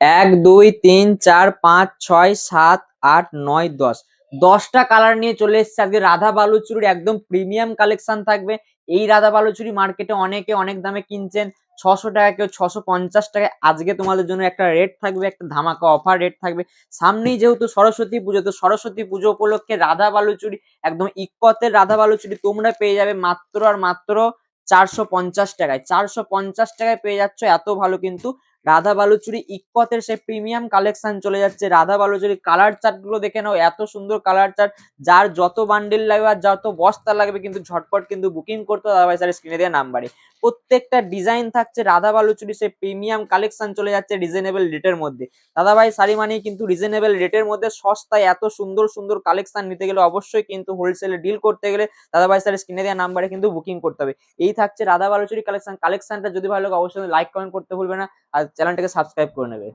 এক, দুই, তিন, চার, পাঁচ, ছয়, সাত, আট, নয়, 10। 10টা কালার নিয়ে চলে এসেছে আজকে রাধা বালুচুরির একদম প্রিমিয়াম কালেকশন থাকবে। এই রাধা বালুচুরি মার্কেটে অনেকে অনেক দামে কিনছেন, 600 টাকা, কেউ 650 টাকায়। আজকে তোমাদের জন্য একটা রেট থাকবে, একটা ধামাকা অফার রেট থাকবে। সামনেই যেহেতু সরস্বতী পুজো, তো সরস্বতী পুজো উপলক্ষে রাধা বালুচুরি, একদম ইক্কতের রাধা বালুচুরি তোমরা পেয়ে যাবে মাত্র আর মাত্র 450 টাকায়। 450 টাকায় পেয়ে যাচ্ছ এত ভালো কিন্তু রাধা বালুচুরি ইক্কতের সেই প্রিমিয়াম কালেকশন চলে যাচ্ছে। রাধা বালুচুরি কালার চার্ট গুলো দেখে নাও, এত সুন্দর কালার চার্ট। যার যত বান্ডিল লাগবে আর যত বস্তা লাগবে কিন্তু ঝটপট কিন্তু বুকিং করতে হবে দাদাভাই স্যার স্ক্রিনে দেওয়া নাম্বারে। প্রত্যেকটা ডিজাইন থাকছে রাধা বালুচুরি সেই প্রিমিয়াম কালেকশন চলে যাচ্ছে রিজনেবল রেটের মধ্যে। দাদাভাই শাড়ি মানেই কিন্তু রিজনেবল রেটের মধ্যে সস্তায় এত সুন্দর সুন্দর কালেকশন নিতে গেলে অবশ্যই কিন্তু হোলসেলে ডিল করতে গেলে দাদাভাই স্যার স্ক্রিনে দেওয়া নাম্বারে কিন্তু বুকিং করতে হবে। এই থাকছে রাধা বালুচুরি কালেকশনটা যদি ভালো লাগে অবশ্যই লাইক কমেন্ট করতে ভুলবে না, আর চ্যানেলটাকে সাবস্ক্রাইব করে নেবে।